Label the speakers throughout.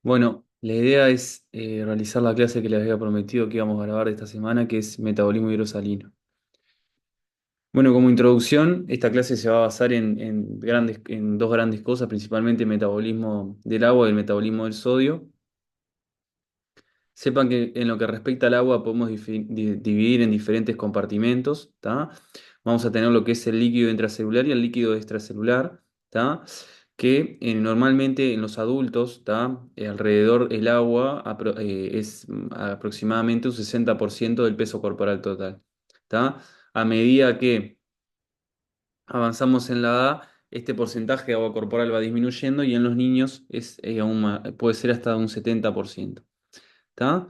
Speaker 1: Bueno, la idea es realizar la clase que les había prometido que íbamos a grabar esta semana, que es metabolismo hidrosalino. Bueno, como introducción, esta clase se va a basar en dos grandes cosas, principalmente el metabolismo del agua y el metabolismo del sodio. Sepan que en lo que respecta al agua podemos dividir en diferentes compartimentos, ¿tá? Vamos a tener lo que es el líquido intracelular y el líquido extracelular, ¿tá? Que normalmente en los adultos, ¿tá? Alrededor el agua es aproximadamente un 60% del peso corporal total, ¿tá? A medida que avanzamos en la edad, este porcentaje de agua corporal va disminuyendo y en los niños puede ser hasta un 70%. ¿Tá?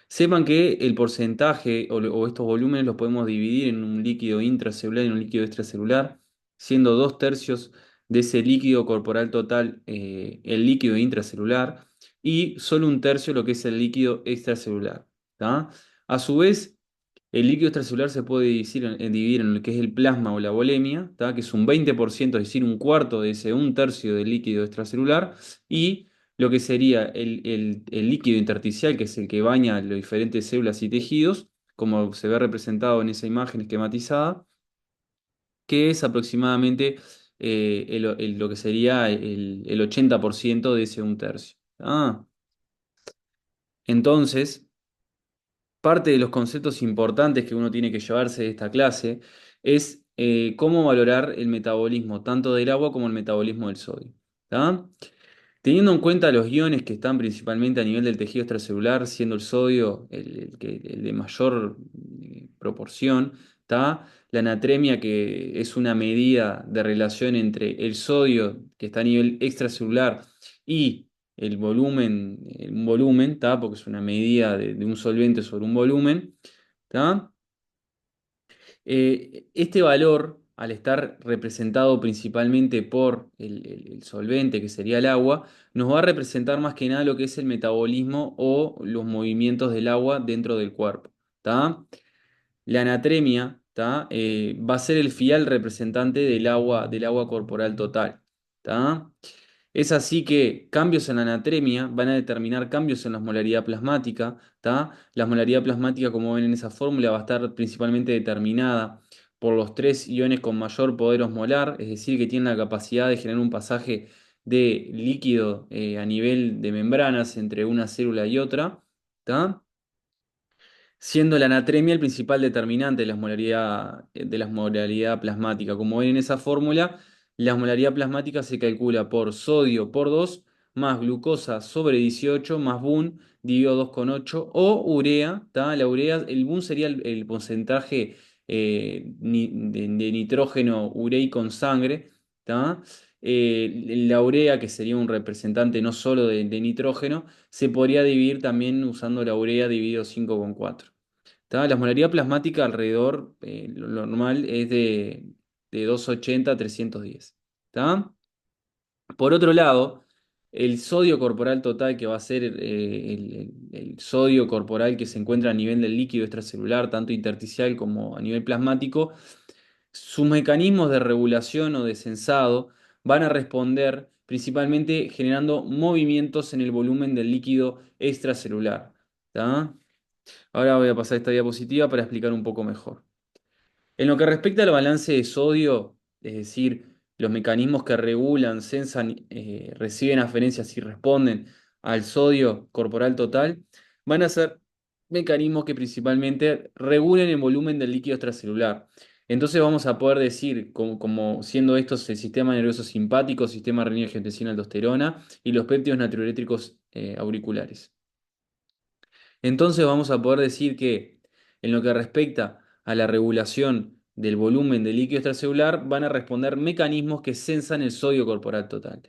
Speaker 1: Sepan que el porcentaje o estos volúmenes los podemos dividir en un líquido intracelular y un líquido extracelular, siendo dos tercios de ese líquido corporal total el líquido intracelular y solo un tercio lo que es el líquido extracelular. ¿Tá? A su vez, el líquido extracelular se puede dividir en lo que es el plasma o la volemia, ¿tá? Que es un 20%, es decir, un cuarto de ese un tercio del líquido extracelular, y lo que sería el líquido intersticial, que es el que baña las diferentes células y tejidos, como se ve representado en esa imagen esquematizada, que es aproximadamente lo que sería el 80% de ese un tercio. Entonces, parte de los conceptos importantes que uno tiene que llevarse de esta clase es cómo valorar el metabolismo tanto del agua como el metabolismo del sodio. ¿Tá? Teniendo en cuenta los iones que están principalmente a nivel del tejido extracelular, siendo el sodio el de mayor proporción, ¿tá? La natremia, que es una medida de relación entre el sodio, que está a nivel extracelular, y un volumen, ¿tá? Porque es una medida de un solvente sobre un volumen, ¿tá? Este valor, al estar representado principalmente por el solvente, que sería el agua, nos va a representar más que nada lo que es el metabolismo o los movimientos del agua dentro del cuerpo. ¿Tá? La anatremia, ¿tá? Va a ser el fiel representante del agua corporal total. ¿Tá? Es así que cambios en la anatremia van a determinar cambios en la osmolaridad plasmática, ¿tá? La osmolaridad plasmática, como ven en esa fórmula, va a estar principalmente determinada por los tres iones con mayor poder osmolar, es decir, que tienen la capacidad de generar un pasaje de líquido a nivel de membranas entre una célula y otra, ¿tá? Siendo la anatremia el principal determinante de la osmolaridad plasmática. Como ven en esa fórmula, la osmolaridad plasmática se calcula por sodio por 2 más glucosa sobre 18 más BUN dividido 2,8 o urea, ¿tá? La urea, el BUN sería el porcentaje de nitrógeno ureico en sangre, ¿tá? La urea, que sería un representante no solo de nitrógeno, se podría dividir también usando la urea dividido 5,4. ¿Tá? La osmolaridad plasmática alrededor, lo normal es de 280 a 310. ¿Tá? Por otro lado, el sodio corporal total, que va a ser el sodio corporal que se encuentra a nivel del líquido extracelular, tanto intersticial como a nivel plasmático, sus mecanismos de regulación o de sensado van a responder principalmente generando movimientos en el volumen del líquido extracelular. ¿Tá? Ahora voy a pasar esta diapositiva para explicar un poco mejor. En lo que respecta al balance de sodio, es decir, los mecanismos que regulan, sensan, reciben aferencias y responden al sodio corporal total, van a ser mecanismos que principalmente regulen el volumen del líquido extracelular. Entonces vamos a poder decir, como siendo estos el sistema nervioso simpático, sistema renina angiotensina aldosterona y los péptidos natriurétricos auriculares. Entonces vamos a poder decir que en lo que respecta a la regulación del volumen del líquido extracelular van a responder mecanismos que sensan el sodio corporal total.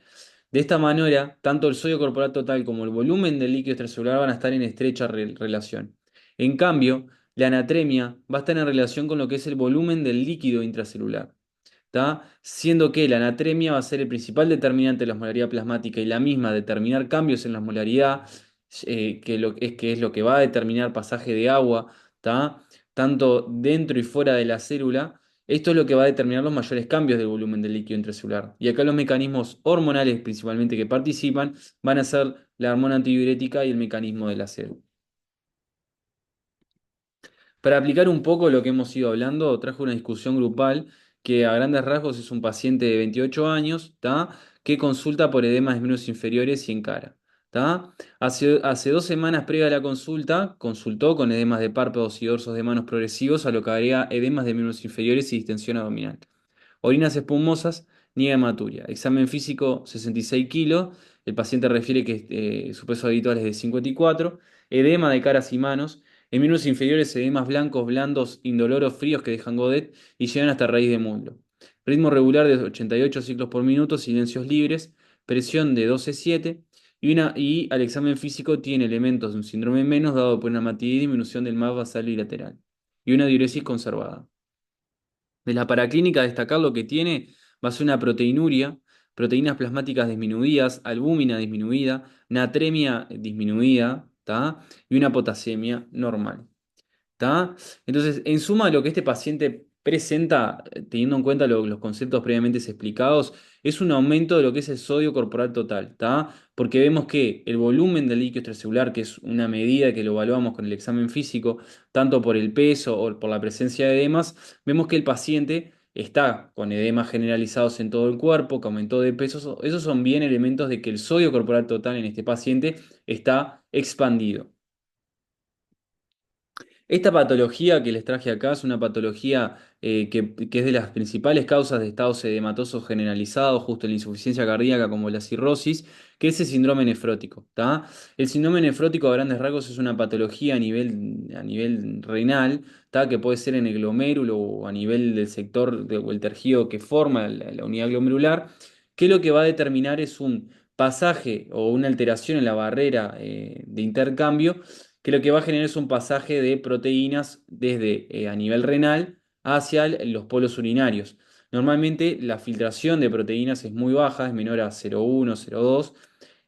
Speaker 1: De esta manera, tanto el sodio corporal total como el volumen del líquido extracelular van a estar en estrecha relación. En cambio, la anatremia va a estar en relación con lo que es el volumen del líquido intracelular. ¿Tá? Siendo que la anatremia va a ser el principal determinante de la osmolaridad plasmática y la misma determinar cambios en la osmolaridad, que es lo que va a determinar pasaje de agua, ¿tá? Tanto dentro y fuera de la célula, Esto es lo que va a determinar los mayores cambios del volumen del líquido intracelular. Y acá los mecanismos hormonales principalmente que participan van a ser la hormona antidiurética y el mecanismo del acero. Para aplicar un poco lo que hemos ido hablando, trajo una discusión grupal que a grandes rasgos es un paciente de 28 años, ¿tá? Que consulta por edemas de miembros inferiores y en cara. ¿Tá? Hace 2 semanas previa a la consulta, consultó con edemas de párpados y dorsos de manos progresivos, a lo que agrega edemas de miembros inferiores y distensión abdominal. Orinas espumosas, niega hematuria. Examen físico 66 kilos. El paciente refiere que su peso habitual es de 54. Edema de caras y manos. En miembros inferiores, edemas blancos, blandos, indoloros, fríos que dejan godet y llegan hasta raíz de muslo. Ritmo regular de 88 ciclos por minuto, silencios libres, presión de 12,7 y al examen físico tiene elementos de un síndrome menos dado por una matidez y disminución del MAP basal y lateral y una diuresis conservada. De la paraclínica, destacar lo que tiene va a ser una proteinuria, proteínas plasmáticas disminuidas, albúmina disminuida, natremia disminuida, ¿tá? Y una potasemia normal. ¿Tá? Entonces, en suma, lo que este paciente presenta, teniendo en cuenta los conceptos previamente explicados, es un aumento de lo que es el sodio corporal total, ¿tá? Porque vemos que el volumen del líquido extracelular, que es una medida que lo evaluamos con el examen físico, tanto por el peso o por la presencia de edemas, vemos que el paciente está con edemas generalizados en todo el cuerpo, que aumentó de peso. Esos son bien elementos de que el sodio corporal total en este paciente está expandido. Esta patología que les traje acá es una patología que es de las principales causas de estados edematosos generalizados, justo la insuficiencia cardíaca como la cirrosis, que es el síndrome nefrótico. ¿Tá? El síndrome nefrótico a grandes rasgos es una patología a nivel renal, ¿tá? Que puede ser en el glomérulo o a nivel del sector o el tergio que forma la unidad glomerular, que lo que va a determinar es un pasaje o una alteración en la barrera de intercambio que lo que va a generar es un pasaje de proteínas desde a nivel renal hacia los polos urinarios. Normalmente la filtración de proteínas es muy baja, es menor a 0,1, 0,2,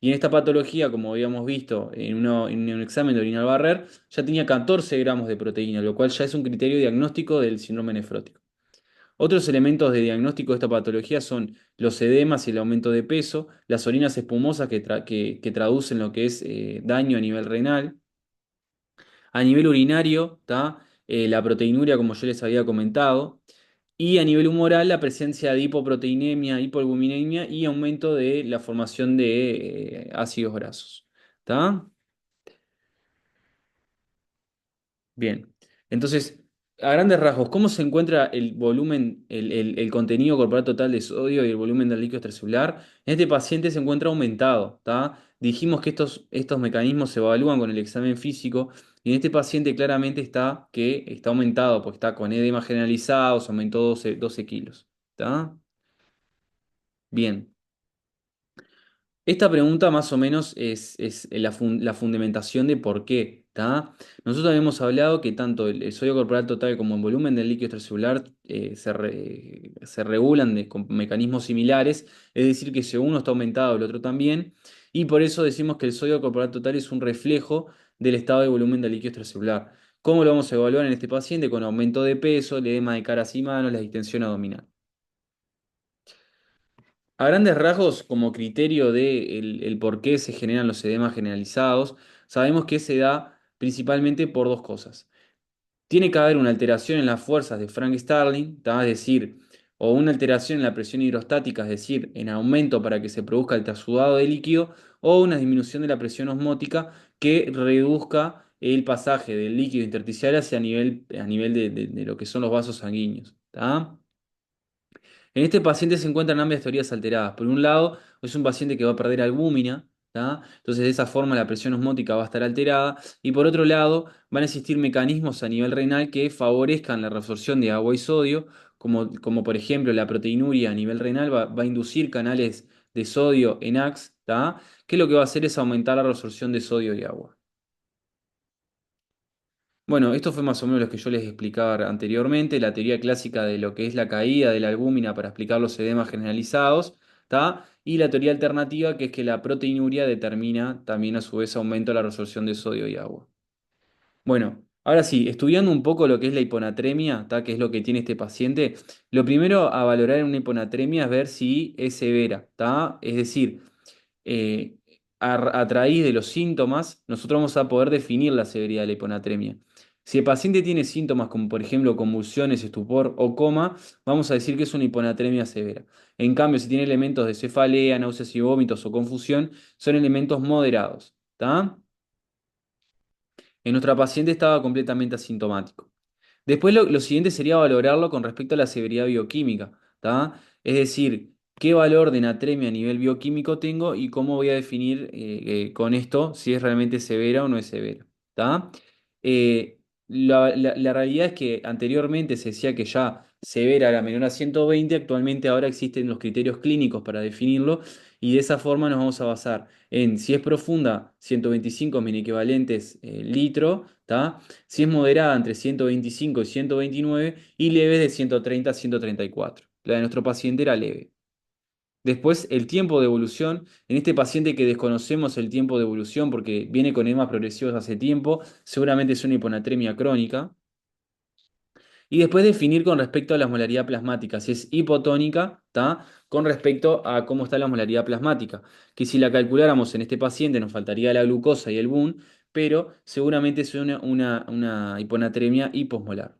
Speaker 1: y en esta patología, como habíamos visto en un examen de orina al barrer, ya tenía 14 gramos de proteína, lo cual ya es un criterio diagnóstico del síndrome nefrótico. Otros elementos de diagnóstico de esta patología son los edemas y el aumento de peso, las orinas espumosas que traducen lo que es daño a nivel renal, a nivel urinario, ¿tá? La proteinuria, como yo les había comentado. Y a nivel humoral, la presencia de hipoproteinemia, hipoalbuminemia y aumento de la formación de ácidos grasos. ¿Tá? Bien, entonces, a grandes rasgos, ¿cómo se encuentra el volumen, el contenido corporal total de sodio y el volumen del líquido extracelular? En este paciente se encuentra aumentado, ¿tá? Dijimos que estos mecanismos se evalúan con el examen físico y en este paciente claramente que está aumentado, porque está con edema generalizado, se aumentó 12 kilos, ¿tá? Bien. Esta pregunta más o menos es la fundamentación de por qué, ¿tá? Nosotros habíamos hablado que tanto el sodio corporal total como el volumen del líquido extracelular se regulan con mecanismos similares, es decir, que si uno está aumentado, el otro también, y por eso decimos que el sodio corporal total es un reflejo del estado de volumen del líquido extracelular. ¿Cómo lo vamos a evaluar en este paciente? Con aumento de peso, el edema de caras y manos, la distensión abdominal. A grandes rasgos, como criterio de el por qué se generan los edemas generalizados, sabemos que se da principalmente por dos cosas. Tiene que haber una alteración en las fuerzas de Frank Starling, ¿tá? Es decir, o una alteración en la presión hidrostática, es decir, en aumento para que se produzca el trasudado de líquido, o una disminución de la presión osmótica que reduzca el pasaje del líquido intersticial hacia a nivel de lo que son los vasos sanguíneos. ¿Tá? En este paciente se encuentran ambas teorías alteradas. Por un lado, es un paciente que va a perder albúmina, ¿tá? Entonces de esa forma la presión osmótica va a estar alterada. Y por otro lado, van a existir mecanismos a nivel renal que favorezcan la reabsorción de agua y sodio, como por ejemplo la proteinuria a nivel renal va a inducir canales de sodio en AX, ¿tá? Que lo que va a hacer es aumentar la reabsorción de sodio y agua. Bueno, esto fue más o menos lo que yo les explicaba anteriormente, la teoría clásica de lo que es la caída de la albúmina para explicar los edemas generalizados, ¿tá? Y la teoría alternativa, que es que la proteinuria determina también a su vez aumento de la resorción de sodio y agua. Bueno, Ahora sí, estudiando un poco lo que es la hiponatremia, ¿tá? Que es lo que tiene este paciente, lo primero a valorar en una hiponatremia es ver si es severa, ¿tá? Es decir, eh, a raíz de los síntomas, nosotros vamos a poder definir la severidad de la hiponatremia. Si el paciente tiene síntomas como por ejemplo convulsiones, estupor o coma, vamos a decir que es una hiponatremia severa. En cambio, si tiene elementos de cefalea, náuseas y vómitos o confusión, son elementos moderados, ¿tá? En nuestra paciente estaba completamente asintomático. Después lo siguiente sería valorarlo con respecto a la severidad bioquímica, ¿tá? Es decir, qué valor de natremia a nivel bioquímico tengo y cómo voy a definir con esto si es realmente severa o no es severa, ¿tá? La realidad es que anteriormente se decía que ya severa era menor a 120, actualmente ahora existen los criterios clínicos para definirlo y de esa forma nos vamos a basar en si es profunda, 125 equivalentes litro, ¿tá? Si es moderada, entre 125 y 129 y leve de 130 a 134. La de nuestro paciente era leve. Después, el tiempo de evolución. En este paciente que desconocemos el tiempo de evolución porque viene con edemas progresivos hace tiempo, seguramente es una hiponatremia crónica. Y después definir con respecto a la molaridad plasmática, si es hipotónica, ¿tá? Con respecto a cómo está la molaridad plasmática, que si la calculáramos en este paciente nos faltaría la glucosa y el BUN, pero seguramente es una hiponatremia hiposmolar.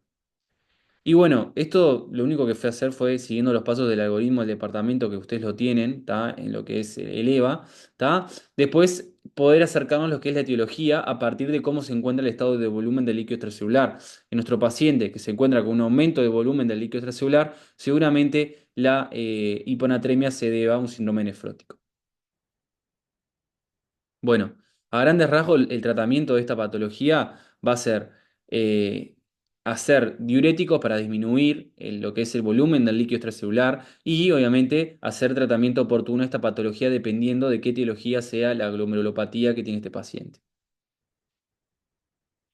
Speaker 1: Y bueno, esto lo único que fue a hacer fue siguiendo los pasos del algoritmo del departamento que ustedes lo tienen, ¿tá? En lo que es el EVA, ¿tá? Después poder acercarnos a lo que es la etiología a partir de cómo se encuentra el estado de volumen del líquido extracelular. En nuestro paciente que se encuentra con un aumento de volumen del líquido extracelular, seguramente la hiponatremia se deba a un síndrome nefrótico. Bueno, a grandes rasgos, el tratamiento de esta patología va a ser eh, hacer diuréticos para disminuir lo que es el volumen del líquido extracelular y obviamente hacer tratamiento oportuno a esta patología dependiendo de qué etiología sea la glomerulopatía que tiene este paciente.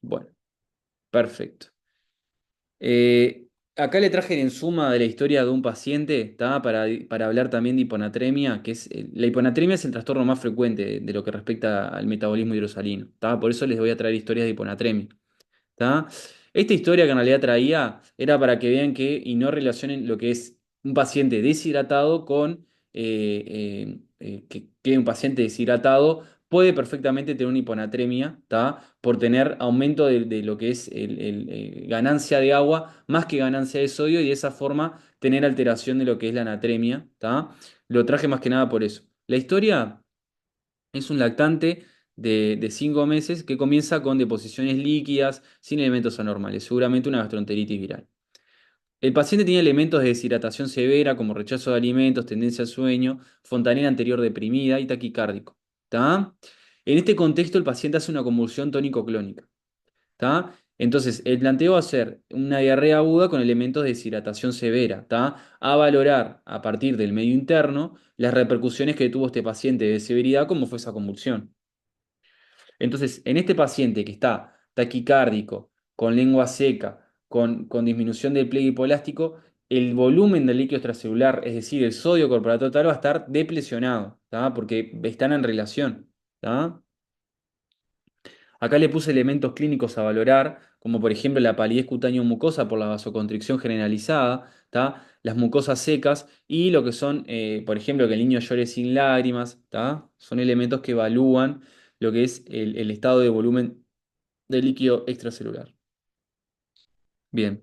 Speaker 1: Bueno, perfecto. Acá le traje en suma de la historia de un paciente, ¿tá? Para hablar también de hiponatremia, que es la hiponatremia es el trastorno más frecuente de lo que respecta al metabolismo hidrosalino, ¿tá? Por eso les voy a traer historias de hiponatremia. ¿Tá? Esta historia que en realidad traía era para que vean que y no relacionen lo que es un paciente deshidratado con que un paciente deshidratado puede perfectamente tener una hiponatremia, ¿tá? Por tener aumento de lo que es ganancia de agua más que ganancia de sodio y de esa forma tener alteración de lo que es la anatremia, ¿tá? Lo traje más que nada por eso. La historia es un lactante de 5 meses que comienza con deposiciones líquidas sin elementos anormales, seguramente una gastroenteritis viral. El paciente tiene elementos de deshidratación severa como rechazo de alimentos, tendencia al sueño, fontanela anterior deprimida y taquicárdico. ¿Tá? En este contexto el paciente hace una convulsión tónico-clónica. ¿Tá? Entonces, el planteo va a ser una diarrea aguda con elementos de deshidratación severa, ¿tá? A valorar a partir del medio interno las repercusiones que tuvo este paciente de severidad, como fue esa convulsión. Entonces, en este paciente que está taquicárdico, con lengua seca, con disminución del pliegue hipoelástico, el volumen del líquido extracelular, es decir, el sodio corporal total, va a estar deplecionado, ¿tá? Porque están en relación, ¿tá? Acá le puse elementos clínicos a valorar, como por ejemplo la palidez cutánea mucosa por la vasoconstricción generalizada, ¿tá? Las mucosas secas y lo que son, por ejemplo, que el niño llore sin lágrimas, ¿tá? Son elementos que evalúan lo que es el estado de volumen de líquido extracelular. Bien.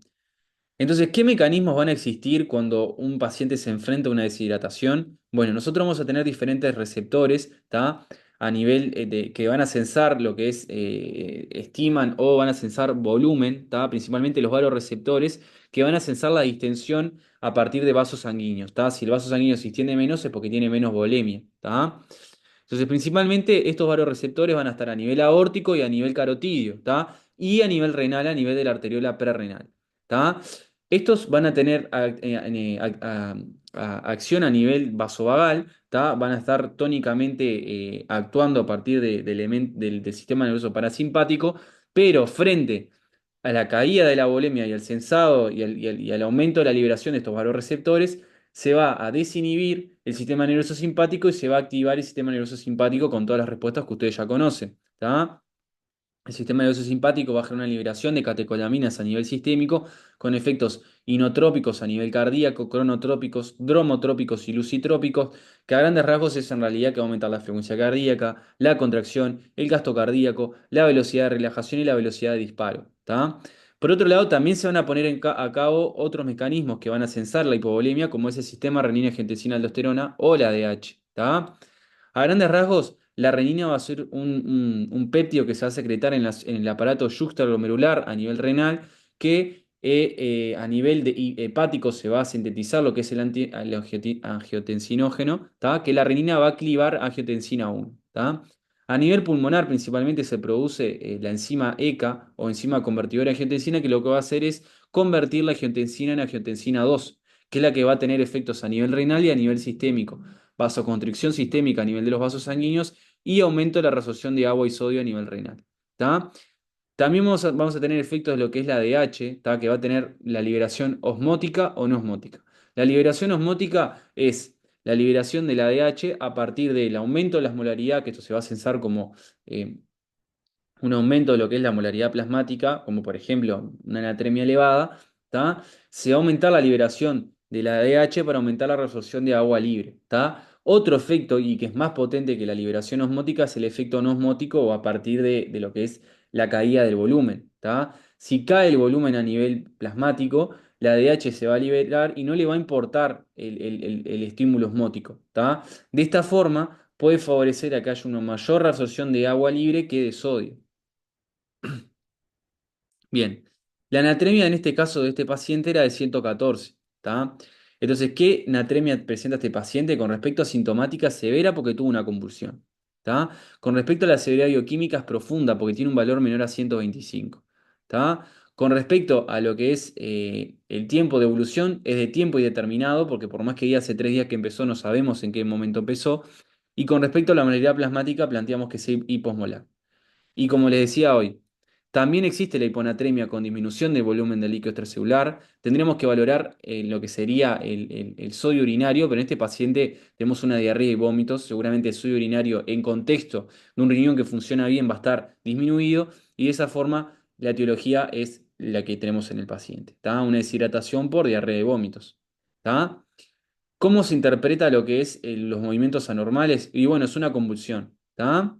Speaker 1: Entonces, ¿qué mecanismos van a existir cuando un paciente se enfrenta a una deshidratación? Bueno, nosotros vamos a tener diferentes receptores, ¿tá? A nivel que van a sensar lo que es, estiman o van a sensar volumen, ¿tá? Principalmente los vasoreceptores, que van a sensar la distensión a partir de vasos sanguíneos, ¿tá? Si el vaso sanguíneo se extiende menos es porque tiene menos volemia, ¿tá? Entonces, principalmente estos vasoreceptores van a estar a nivel aórtico y a nivel carotidio, ¿tá? Y a nivel renal, a nivel de la arteriola prerrenal, ¿tá? Estos van a tener acción a nivel vasovagal, ¿tá? Van a estar tónicamente actuando a partir del sistema nervioso parasimpático, pero frente a la caída de la volemia y al sensado y al aumento de la liberación de estos vasoreceptores, se va a desinhibir el sistema nervioso simpático y se va a activar el sistema nervioso simpático con todas las respuestas que ustedes ya conocen, ¿tá? El sistema nervioso simpático va a generar una liberación de catecolaminas a nivel sistémico con efectos inotrópicos a nivel cardíaco, cronotrópicos, dromotrópicos y lucitrópicos, que a grandes rasgos es en realidad que va a aumentar la frecuencia cardíaca, la contracción, el gasto cardíaco, la velocidad de relajación y la velocidad de disparo. ¿Tá? Por otro lado, también se van a poner a cabo otros mecanismos que van a censar la hipovolemia, como es el sistema renina-angiotensina-aldosterona o la ADH. ¿Tá? A grandes rasgos, la renina va a ser un péptido que se va a secretar en el aparato yuxtaglomerular a nivel renal, que a nivel hepático se va a sintetizar lo que es el angiotensinógeno, ¿tá? Que la renina va a clivar angiotensina 1. ¿Tá? A nivel pulmonar principalmente se produce la enzima ECA o enzima convertidora de angiotensina, que lo que va a hacer es convertir la angiotensina en angiotensina 2, que es la que va a tener efectos a nivel renal y a nivel sistémico, vasoconstricción sistémica a nivel de los vasos sanguíneos y aumento de la resorción de agua y sodio a nivel renal. ¿Tá? También vamos a tener efectos de lo que es la DH, ¿tá? Que va a tener la liberación osmótica o no osmótica. La liberación osmótica es la liberación de la DH a partir del aumento de la osmolaridad, que esto se va a censar como eh, un aumento de lo que es la molaridad plasmática, como por ejemplo una anatremia elevada, ¿tá? Se va a aumentar la liberación de la ADH para aumentar la resorción de agua libre. ¿Tá? Otro efecto, y que es más potente que la liberación osmótica, es el efecto no osmótico o a partir de lo que es la caída del volumen. ¿Tá? Si cae el volumen a nivel plasmático, la ADH se va a liberar y no le va a importar el estímulo osmótico. ¿Tá? De esta forma puede favorecer a que haya una mayor reabsorción de agua libre que de sodio. Bien, la natremia en este caso de este paciente era de 114, ¿tá? Entonces, ¿qué natremia presenta este paciente con respecto a sintomática severa porque tuvo una convulsión? ¿Tá? Con respecto a la severidad bioquímica es profunda porque tiene un valor menor a 125. ¿Tá? Con respecto a lo que es el tiempo de evolución, es de tiempo indeterminado porque por más que diga hace 3 días que empezó, no sabemos en qué momento empezó. Y con respecto a la molaridad plasmática, planteamos que es hiposmolar. Y como les decía hoy, también existe la hiponatremia con disminución del volumen del líquido extracelular. Tendríamos que valorar lo que sería el sodio urinario, pero en este paciente tenemos una diarrea y vómitos. Seguramente el sodio urinario en contexto de un riñón que funciona bien va a estar disminuido y de esa forma la etiología es la que tenemos en el paciente. ¿Tá? Una deshidratación por diarrea y vómitos. ¿Tá? ¿Cómo se interpreta lo que es los movimientos anormales? Y bueno, es una convulsión. ¿Tá?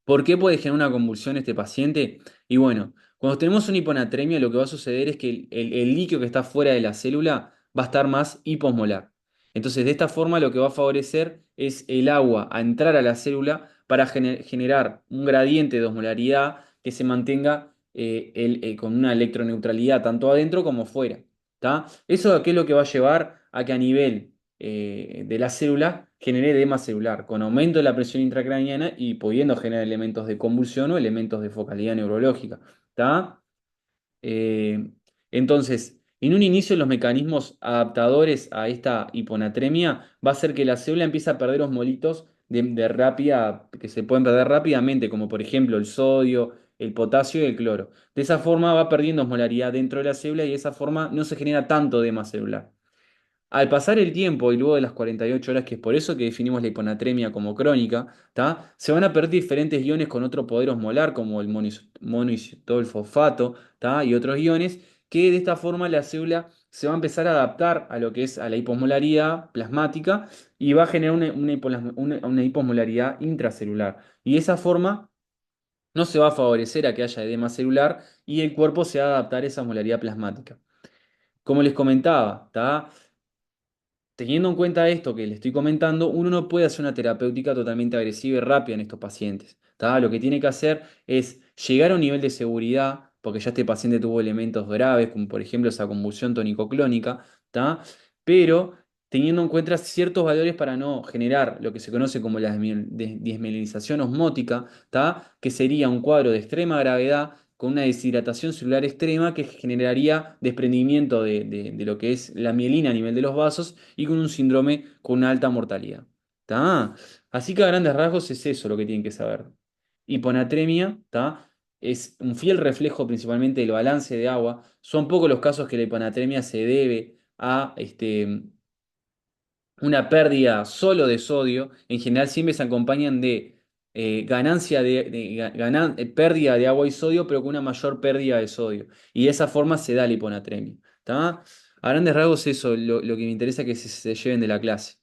Speaker 1: ¿Por qué puede generar una convulsión este paciente? Y bueno, cuando tenemos una hiponatremia, lo que va a suceder es que el líquido que está fuera de la célula va a estar más hiposmolar. Entonces, de esta forma, lo que va a favorecer es el agua a entrar a la célula para generar un gradiente de osmolaridad que se mantenga con una electroneutralidad tanto adentro como fuera. ¿Tá? ¿Eso qué es lo que va a llevar a que a nivel de la célula genere edema celular, con aumento de la presión intracraniana y pudiendo generar elementos de convulsión o elementos de focalidad neurológica? ¿Tá? Eh, entonces, en un inicio los mecanismos adaptadores a esta hiponatremia va a ser que la célula empiece a perder osmolitos de rápida, que se pueden perder rápidamente, como por ejemplo el sodio, el potasio y el cloro. De esa forma va perdiendo osmolaridad dentro de la célula y de esa forma no se genera tanto edema celular. Al pasar el tiempo y luego de las 48 horas, que es por eso que definimos la hiponatremia como crónica, ¿tá? Se van a perder diferentes iones con otro poder osmolar, como el monoisotol fosfato, ¿tá? Y otros iones, que de esta forma la célula se va a empezar a adaptar a lo que es a la hiposmolaridad plasmática y va a generar una hiposmolaridad intracelular. Y de esa forma no se va a favorecer a que haya edema celular y el cuerpo se va a adaptar a esa osmolaridad plasmática. Como les comentaba, ¿tá? Teniendo en cuenta esto que le estoy comentando, uno no puede hacer una terapéutica totalmente agresiva y rápida en estos pacientes. ¿Tá? Lo que tiene que hacer es llegar a un nivel de seguridad, porque ya este paciente tuvo elementos graves, como por ejemplo esa convulsión tónico-clónica, ¿tá? Pero teniendo en cuenta ciertos valores para no generar lo que se conoce como la desmielinización osmótica, ¿tá? Que sería un cuadro de extrema gravedad con una deshidratación celular extrema que generaría desprendimiento de lo que es la mielina a nivel de los vasos y con un síndrome con una alta mortalidad. ¿Tá? Así que a grandes rasgos es eso lo que tienen que saber. Hiponatremia, ¿tá? Es un fiel reflejo principalmente del balance de agua. Son pocos los casos que la hiponatremia se debe a una pérdida solo de sodio. En general siempre se acompañan de ganancia pérdida de agua y sodio, pero con una mayor pérdida de sodio. Y de esa forma se da la hiponatremia. ¿Tá? A grandes rasgos eso, lo que me interesa que se lleven de la clase.